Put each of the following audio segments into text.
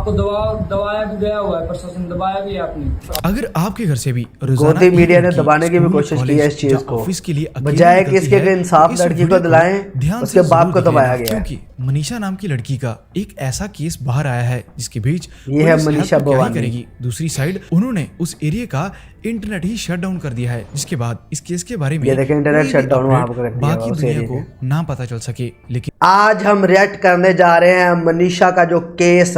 आपको दबाया भी गया हुआ है, प्रशासन दबाया भी है आपने। अगर आपके घर से भी गोदी मीडिया ने दबाने की भी कोशिश की है इस चीज को, ऑफिस के लिए बजाय कि इसके लिए इंसाफ लड़की को दिलाएं, उसके बाप को दबाया गया है। क्योंकि मनीषा नाम की लड़की का एक ऐसा केस बाहर आया है जिसके बीच ये है मनीषा भवानी। करेगी। दूसरी साइड उन्होंने उस एरिया का इंटरनेट ही शट डाउन कर दिया है, जिसके बाद इस केस के बारे में ये देखें इंटरनेट शट डाउन वहां पर कर दिया बाकी दुनिया को ना पता चल सके। लेकिन आज हम रिएक्ट करने जा रहे हैं मनीषा का जो केस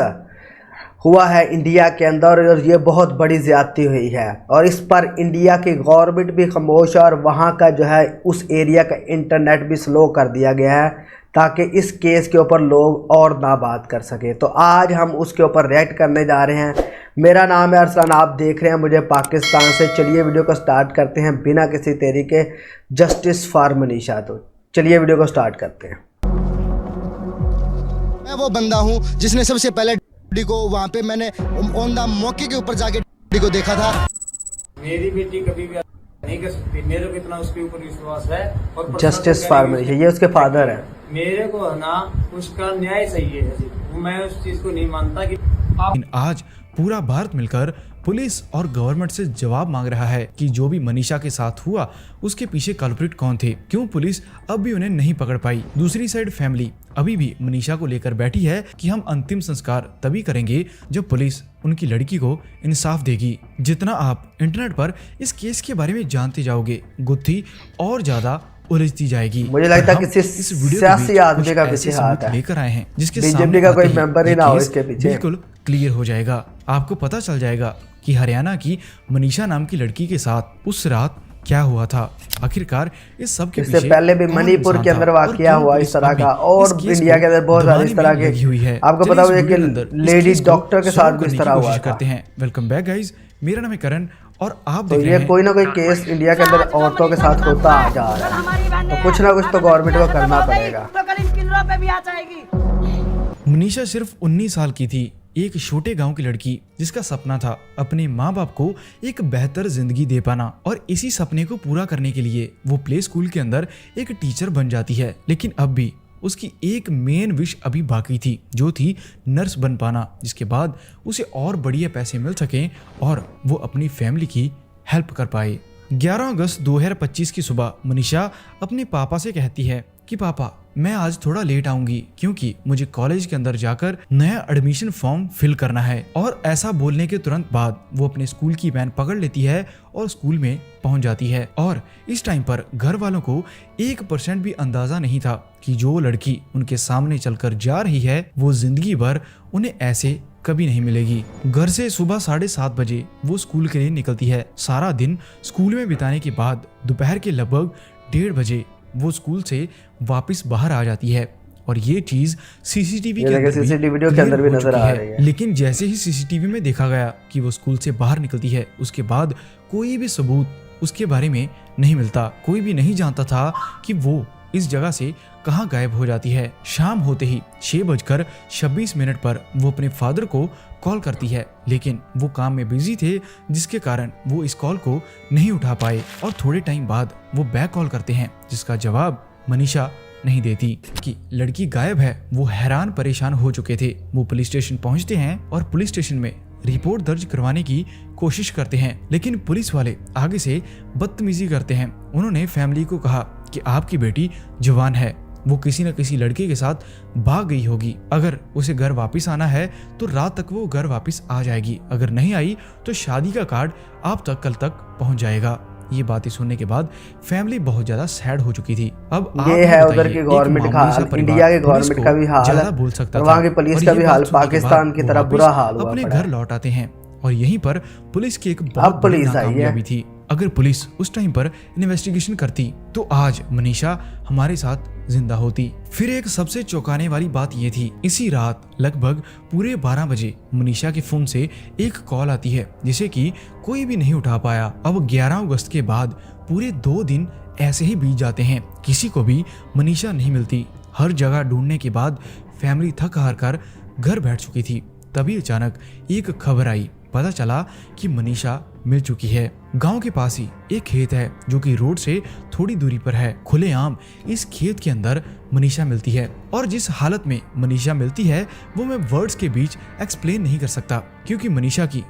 हुआ है इंडिया के अंदर, और ये बहुत बड़ी ज्यादती हुई है और इस पर इंडिया की गवर्नमेंट भी खामोश है और वहाँ का जो है उस एरिया का इंटरनेट भी स्लो कर दिया गया है ताकि इस केस के ऊपर लोग और ना बात कर सके। तो आज हम उसके ऊपर रिएक्ट करने जा रहे हैं। मेरा नाम है अरसलान, आप देख रहे हैं मुझे पाकिस्तान से। चलिए वीडियो को स्टार्ट करते हैं बिना किसी देरी के। Justice for Manisha. तो चलिए वीडियो को स्टार्ट करते हैं। मैं वो बंदा हूँ जिसने सबसे पहले को वहाँ पे मैंने ऑन द मौके के ऊपर जाके को देखा था। मेरी बेटी कभी भी नहीं कर सकती, मेरे को इतना उसके ऊपर विश्वास है। और जस्टिस फॉर मनीषा, ये उसके फादर है। मेरे को है ना उसका न्याय चाहिए है, मैं उस चीज को नहीं मानता कि आप आज पूरा भारत मिलकर पुलिस और गवर्नमेंट से जवाब मांग रहा है कि जो भी मनीषा के साथ हुआ उसके पीछे कल्प्रिट कौन थे, क्यों पुलिस अब भी उन्हें नहीं पकड़ पाई। दूसरी साइड फैमिली अभी भी मनीषा को लेकर बैठी है कि हम अंतिम संस्कार तभी करेंगे जब पुलिस उनकी लड़की को इंसाफ देगी। जितना आप इंटरनेट पर इस केस के बारे में जानते जाओगे, गुत्थी और ज्यादा उलझती जाएगी। मुझे लगता है किसी इस वीडियो सियासी आदमी का पीछे हाथ है, लेकर आए हैं जिसके बीजेपी का कोई मेंबर ही ना हो इसके पीछे। बिल्कुल क्लियर हो जाएगा, आपको पता चल जाएगा कि हरियाणा की मनीषा नाम की लड़की के साथ उस रात क्या हुआ था। आखिरकार इस सब के इससे पीछे पहले भी मणिपुर के अंदर वाकया हुआ इस तरह का, और इंडिया के अंदर बहुत सारे इस तरह के हुई है। आपको पता होगा कि लेडी डॉक्टर के साथ भी इस तरह हुआ करते हैं। वेलकम बैक गाइस, मेरा नाम है करण और आप तो ये कोई ना कोई केस इंडिया के अंदर औरतों के साथ होता आ जा रहा है, तो कुछ ना कुछ तो गवर्नमेंट को करना पड़ेगा। मनीषा सिर्फ 19 साल की थी, एक छोटे गांव की लड़की जिसका सपना था अपने माँ बाप को एक बेहतर जिंदगी दे पाना, और इसी सपने को पूरा करने के लिए वो प्ले स्कूल के अंदर एक टीचर बन जाती है। लेकिन अब भी उसकी एक मेन विश अभी बाकी थी, जो थी नर्स बन पाना, जिसके बाद उसे और बढ़िया पैसे मिल सकें और वो अपनी फैमिली की हेल्प कर पाए। 11 अगस्त 2025 की सुबह मनीषा अपने पापा से कहती है कि पापा मैं आज थोड़ा लेट आऊंगी क्योंकि मुझे कॉलेज के अंदर जाकर नया एडमिशन फॉर्म फिल करना है। और ऐसा बोलने के तुरंत बाद वो अपने स्कूल की वैन पकड़ लेती है और स्कूल में पहुंच जाती है। और इस टाइम पर घर वालों को 1% भी अंदाजा नहीं था कि जो लड़की उनके सामने चलकर जा रही है वो जिंदगी भर उन्हें ऐसे कभी नहीं मिलेगी। घर से सुबह 7:30 बजे वो स्कूल के लिए निकलती है। सारा दिन स्कूल में बिताने के बाद दोपहर के लगभग 1:30 बजे वो स्कूल से वापस बाहर आ जाती है, और ये चीज सीसीटीवी के अंदर भी नजर आ रही है। लेकिन जैसे ही सीसीटीवी में देखा गया कि वो स्कूल से बाहर निकलती है, उसके बाद कोई भी सबूत उसके बारे में नहीं मिलता। कोई भी नहीं जानता था कि वो इस जगह से कहां गायब हो जाती है। शाम होते ही 6:26 पर वो अपने फादर को कॉल करती है, लेकिन वो काम में बिजी थे जिसके कारण वो इस कॉल को नहीं उठा पाए। और थोड़े टाइम बाद वो बैक कॉल करते हैं जिसका जवाब मनीषा नहीं देती कि लड़की गायब है। वो हैरान परेशान हो चुके थे। वो पुलिस स्टेशन पहुंचते हैं और पुलिस स्टेशन में रिपोर्ट दर्ज करवाने की कोशिश करते हैं, लेकिन पुलिस वाले आगे से बदतमीजी करते हैं। उन्होंने फैमिली को कहा कि आपकी बेटी जवान है, वो किसी न किसी लड़के के साथ भाग गई होगी। अगर उसे घर वापस आना है तो रात तक वो घर वापस आ जाएगी, अगर नहीं आई तो शादी का कार्ड आप तक कल तक पहुंच जाएगा। ये बातें सुनने के बाद फैमिली बहुत ज्यादा सैड हो चुकी थी। अब ये है उधर की गवर्नमेंट का हाल, इंडिया के गवर्नमेंट का भी हाल है, बोल सकता था, वहाँ की पुलिस का भी हाल पाकिस्तान की तरह बुरा हाल हुआ। अपने घर लौट आते हैं और यहीं पर पुलिस की एक बहुत बड़ी नाकामयाबी थी। अगर पुलिस उस टाइम पर इन्वेस्टिगेशन करती तो आज मनीषा हमारे साथ जिंदा होती। फिर एक सबसे चौंकाने वाली बात ये थी, इसी रात लगभग पूरे 12 बजे मनीषा के फोन से एक कॉल आती है जिसे कि कोई भी नहीं उठा पाया। अब 11 अगस्त के बाद पूरे 2 दिन ऐसे ही बीत जाते हैं, किसी को भी मनीषा नहीं मिलती। हर जगह ढूंढने के बाद फैमिली थक हार कर घर बैठ चुकी थी। तभी अचानक एक खबर आई पता चला कि मनीषा मिल चुकी है। गांव के पास ही एक खेत है जो कि रोड से थोड़ी दूरी पर है। खुलेआम इस खेत के अंदर मनीषा मिलती है और जिस हालत में मनीषा मिलती है वो मैं वर्ड्स के बीच एक्सप्लेन नहीं कर सकता, क्योंकि मनीषा की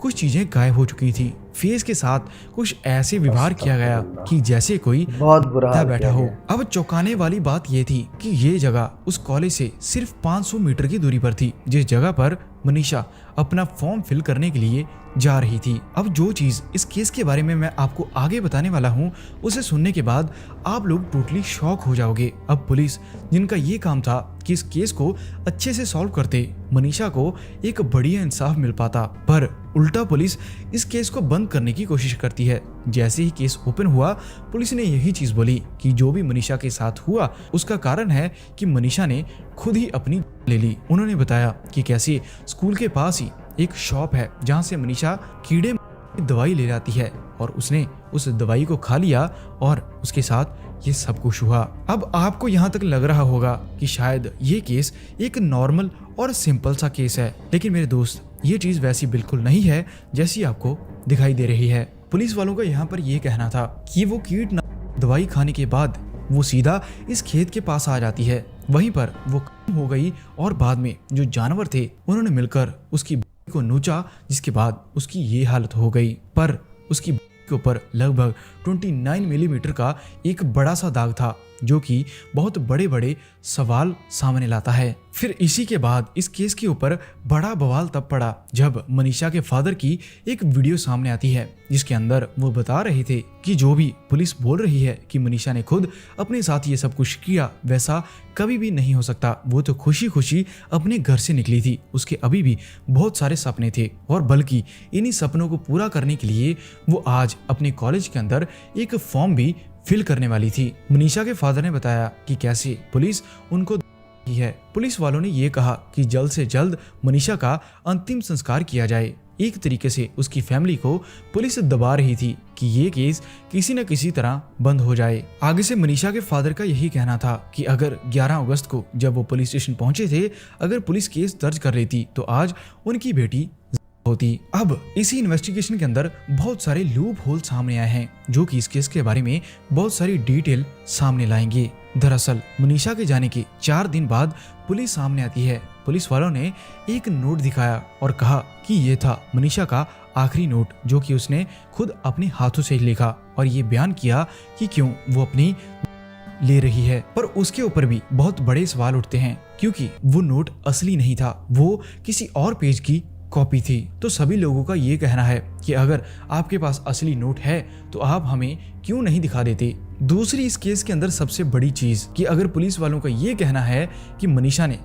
कुछ चीजें गायब हो चुकी थी। फेस के साथ कुछ ऐसे व्यवहार किया गया कि जैसे कोई बहुत बुरा हाल बैठा किया हो। गया। अब चौंकाने वाली बात ये थी कि ये जगह उस कॉलेज से सिर्फ 500 मीटर की दूरी पर थी, जिस जगह पर मनीषा अपना फॉर्म फिल करने के लिए जा रही थी। अब जो चीज इस केस के बारे में मैं आपको आगे बताने वाला हूँ, उसे सुनने के बाद आप लोग टोटली शॉक हो जाओगे। अब पुलिस, जिनका ये काम था कि इस केस को अच्छे से सॉल्व करते, मनीषा को एक बढ़िया इंसाफ मिल पाता, पर उल्टा पुलिस इस केस को बंद करने की कोशिश करती है। जैसे ही केस ओपन हुआ, पुलिस ने यही चीज बोली कि जो भी मनीषा के साथ हुआ उसका कारण है कि मनीषा ने खुद ही अपनी ले ली। उन्होंने बताया कि कैसे स्कूल के पास ही एक शॉप है जहां से मनीषा कीड़े की दवाई ले जाती है और उसने उस दवाई को खा लिया और उसके साथ ये सब कुछ हुआ। अब आपको यहाँ तक लग रहा होगा कि शायद ये केस एक नॉर्मल और सिंपल सा केस है, लेकिन मेरे दोस्त, ये चीज वैसी बिल्कुल नहीं है जैसी आपको दिखाई दे रही है। पुलिस वालों का यहाँ पर यह कहना था कि वो कीटनाशक दवाई खाने के बाद वो सीधा इस खेत के पास आ जाती है। वहीं पर वो खत्म हो गई और बाद में जो जानवर थे उन्होंने मिलकर उसकी को नोचा, जिसके बाद उसकी ये हालत हो गई। पर उसकी के ऊपर लगभग 29 मिलीमीटर का एक बड़ा सा दाग था, जो कि बहुत बड़े बड़े सवाल सामने लाता है। फिर इसी के बाद इस केस के ऊपर बड़ा बवाल तब पड़ा जब मनीषा के फादर की एक वीडियो सामने आती है, जिसके अंदर वो बता रहे थे कि जो भी पुलिस बोल रही है कि मनीषा ने खुद अपने साथ ये सब कुछ किया, वैसा कभी भी नहीं हो सकता। वो तो खुशी खुशी अपने घर से निकली थी, उसके अभी भी बहुत सारे सपने थे और बल्कि इन्हीं सपनों को पूरा करने के लिए वो आज अपने कॉलेज के अंदर एक फॉर्म भी फिल करने वाली थी। मनीषा के फादर ने बताया कि कैसे पुलिस उनको है। पुलिस वालों ने ये कहा कि जल्द से जल्द मनीषा का अंतिम संस्कार किया जाए। एक तरीके से उसकी फैमिली को पुलिस दबा रही थी कि ये केस किसी न किसी तरह बंद हो जाए। आगे से मनीषा के फादर का यही कहना था कि अगर 11 अगस्त को जब वो पुलिस स्टेशन पहुंचे थे, अगर पुलिस केस दर्ज कर लेती तो आज उनकी बेटी होती। अब इसी इन्वेस्टिगेशन के अंदर बहुत सारे लूप होल सामने आए हैं, जो कि इस केस के बारे में बहुत सारी डिटेल सामने लाएंगे। दरअसल मनीषा के जाने के 4 दिन बाद पुलिस सामने आती है। पुलिस वालों ने एक नोट दिखाया और कहा कि ये था मनीषा का आखिरी नोट, जो कि उसने खुद अपने हाथों से लिखा और ये बयान किया कि क्यों वो अपनी ले रही है। पर उसके ऊपर भी बहुत बड़े सवाल उठते हैं, क्योंकि वो नोट असली नहीं था, वो किसी और पेज की कॉपी थी। तो सभी लोगों का ये कहना है कि अगर आपके पास असली नोट है तो आप हमें क्यों नहीं दिखा देते। दूसरी इस केस के अंदर सबसे बड़ी चीज कि अगर पुलिस वालों का ये कहना है कि मनीषा ने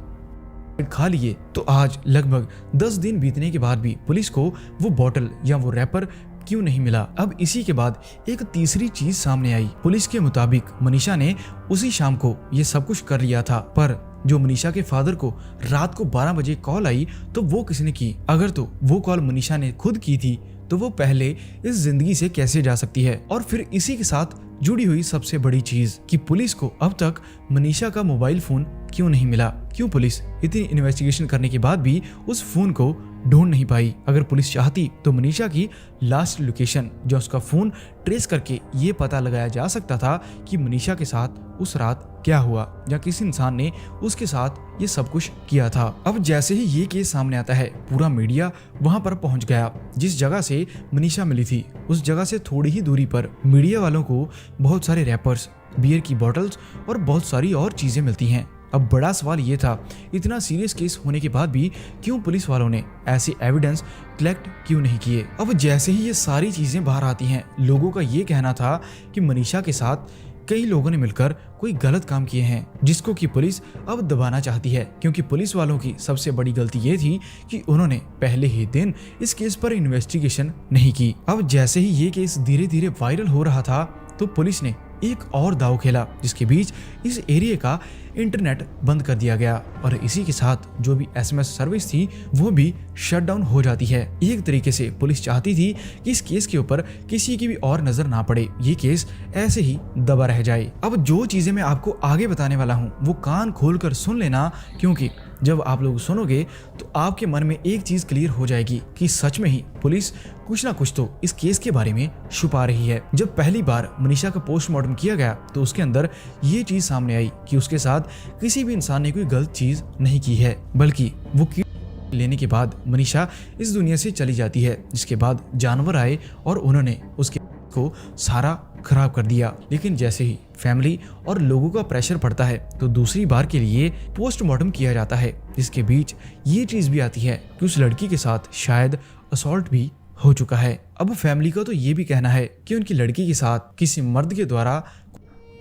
खा लिए, तो आज लगभग 10 दिन बीतने के बाद भी पुलिस को वो बॉटल या वो रैपर क्यों नहीं मिला। अब इसी के बाद एक तीसरी चीज सामने आई। पुलिस के मुताबिक मनीषा ने उसी शाम को ये सब कुछ कर लिया था, पर जो मनीषा के फादर को रात को 12 बजे कॉल आई तो वो किसने की? अगर तो वो कॉल मनीषा ने खुद की थी तो वो पहले इस जिंदगी से कैसे जा सकती है। और फिर इसी के साथ जुड़ी हुई सबसे बड़ी चीज कि पुलिस को अब तक मनीषा का मोबाइल फोन क्यों नहीं मिला। क्यों पुलिस इतनी इन्वेस्टिगेशन करने के बाद भी उस फोन को ढूंढ नहीं पाई। अगर पुलिस चाहती तो मनीषा की लास्ट लोकेशन जो उसका फोन ट्रेस करके ये पता लगाया जा सकता था कि मनीषा के साथ उस रात क्या हुआ या किस इंसान ने उसके साथ ये सब कुछ किया था। अब जैसे ही ये केस सामने आता है, पूरा मीडिया वहां पर पहुंच गया। जिस जगह से मनीषा मिली थी उस जगह से थोड़ी ही दूरी पर मीडिया वालों को बहुत सारे रैपर्स, बियर की बोतल्स और बहुत सारी और चीजें मिलती हैं। अब बड़ा सवाल ये था, इतना सीरियस केस होने के बाद भी क्यों पुलिस वालों ने ऐसे एविडेंस कलेक्ट क्यों नहीं किए। अब जैसे ही ये सारी चीजें बाहर आती हैं, लोगों का ये कहना था कि मनीषा के साथ कई लोगों ने मिलकर कोई गलत काम किए हैं, जिसको कि पुलिस अब दबाना चाहती है। क्योंकि पुलिस वालों की सबसे बड़ी गलती ये थी कि उन्होंने पहले ही दिन इस केस पर इन्वेस्टिगेशन नहीं की। अब जैसे ही ये केस धीरे धीरे वायरल हो रहा था तो पुलिस ने एक और दाव खेला, जिसके बीच इस एरिया का इंटरनेट बंद कर दिया गया और इसी के साथ जो भी SMS सर्विस थी वो भी शट डाउन हो जाती है। एक तरीके से पुलिस चाहती थी कि इस केस के ऊपर किसी की भी और नजर ना पड़े, ये केस ऐसे ही दबा रह जाए। अब जो चीजें मैं आपको आगे बताने वाला हूँ वो कान खोलकर सुन लेना, क्योंकि जब आप लोग सुनोगे तो आपके मन में एक चीज क्लियर हो जाएगी कि सच में ही पुलिस कुछ ना कुछ तो इस केस के बारे में छुपा रही है। जब पहली बार मनीषा का पोस्टमार्टम किया गया तो उसके अंदर ये चीज सामने आई कि उसके साथ किसी भी इंसान ने कोई गलत चीज नहीं की है, बल्कि वो लेने के बाद मनीषा इस दुनिया से चली जाती है, जिसके बाद जानवर आए और उन्होंने उसके को सारा खराब कर दिया। लेकिन जैसे ही फैमिली और लोगों का प्रेशर पड़ता है तो दूसरी बार के लिए पोस्टमार्टम किया जाता है, जिसके बीच ये चीज भी आती है कि उस लड़की के साथ शायद असॉल्ट भी हो चुका है। अब फैमिली का तो ये भी कहना है कि उनकी लड़की के साथ किसी मर्द के द्वारा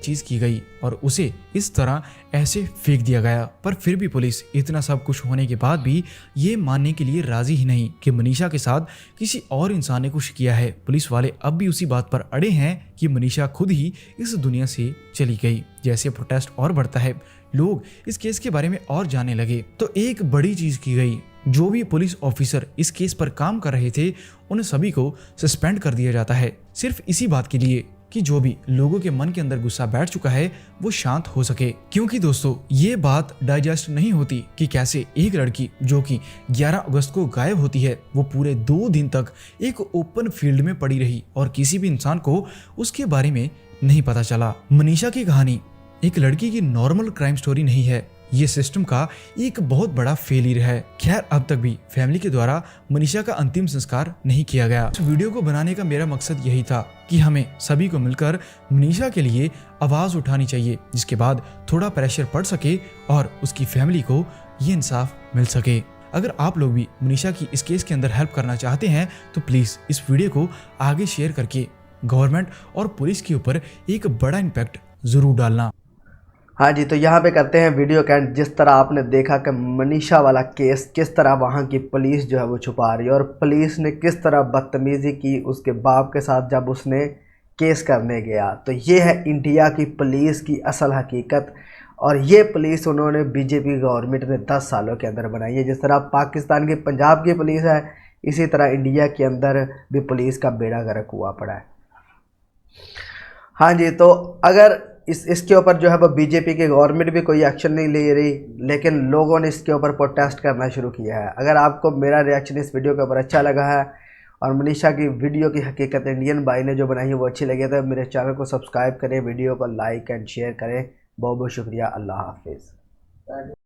चीज की गई और उसे इस तरह ऐसे फेंक दिया गया। पर फिर भी पुलिस इतना सब कुछ होने के बाद भी ये मानने के लिए राजी ही नहीं कि मनीषा के साथ किसी और इंसान ने कुछ किया है। पुलिस वाले अब भी उसी बात पर अड़े हैं कि मनीषा खुद ही इस दुनिया से चली गई। जैसे प्रोटेस्ट और बढ़ता है, लोग इस केस के बारे में और जानने लगे, तो एक बड़ी चीज की गई। जो भी पुलिस ऑफिसर इस केस पर काम कर रहे थे उन सभी को सस्पेंड कर दिया जाता है, सिर्फ इसी बात के लिए कि जो भी लोगों के मन के अंदर गुस्सा बैठ चुका है वो शांत हो सके। क्योंकि दोस्तों ये बात डाइजेस्ट नहीं होती कि कैसे एक लड़की जो कि 11 अगस्त को गायब होती है वो पूरे 2 दिन तक एक ओपन फील्ड में पड़ी रही और किसी भी इंसान को उसके बारे में नहीं पता चला। मनीषा की कहानी एक लड़की की नॉर्मल क्राइम स्टोरी नहीं है, ये सिस्टम का एक बहुत बड़ा फेलियर है। खैर अब तक भी फैमिली के द्वारा मनीषा का अंतिम संस्कार नहीं किया गया। इस वीडियो को बनाने का मेरा मकसद यही था कि हमें सभी को मिलकर मनीषा के लिए आवाज उठानी चाहिए, जिसके बाद थोड़ा प्रेशर पड़ सके और उसकी फैमिली को ये इंसाफ मिल सके। अगर आप लोग भी मनीषा की इस केस के अंदर हेल्प करना चाहते हैं तो प्लीज इस वीडियो को आगे शेयर करके गवर्नमेंट और पुलिस के ऊपर एक बड़ा इम्पैक्ट जरूर डालना। हाँ जी, तो यहाँ पे करते हैं वीडियो का एंड। जिस तरह आपने देखा कि मनीषा वाला केस किस तरह वहाँ की पुलिस जो है वो छुपा रही है और पुलिस ने किस तरह बदतमीज़ी की उसके बाप के साथ जब उसने केस करने गया, तो ये है इंडिया की पुलिस की असल हकीकत। और ये पुलिस उन्होंने बीजेपी गवर्नमेंट ने 10 सालों के अंदर बनाई है। जिस तरह पाकिस्तान की पंजाब की पुलिस है, इसी तरह इंडिया के अंदर भी पुलिस का बेड़ा गर्क हुआ पड़ा है। हाँ जी, तो अगर इसके ऊपर जो है वो बीजेपी की गवर्नमेंट भी कोई एक्शन नहीं ले रही, लेकिन लोगों ने इसके ऊपर प्रोटेस्ट करना शुरू किया है। अगर आपको मेरा रिएक्शन इस वीडियो के ऊपर अच्छा लगा है और मनीषा की वीडियो की हकीकत इंडियन भाई ने जो बनाई है वो अच्छी लगी तो मेरे चैनल को सब्सक्राइब करें, वीडियो को लाइक एंड शेयर करें। बहुत बहुत शुक्रिया। अल्लाह हाफिज़।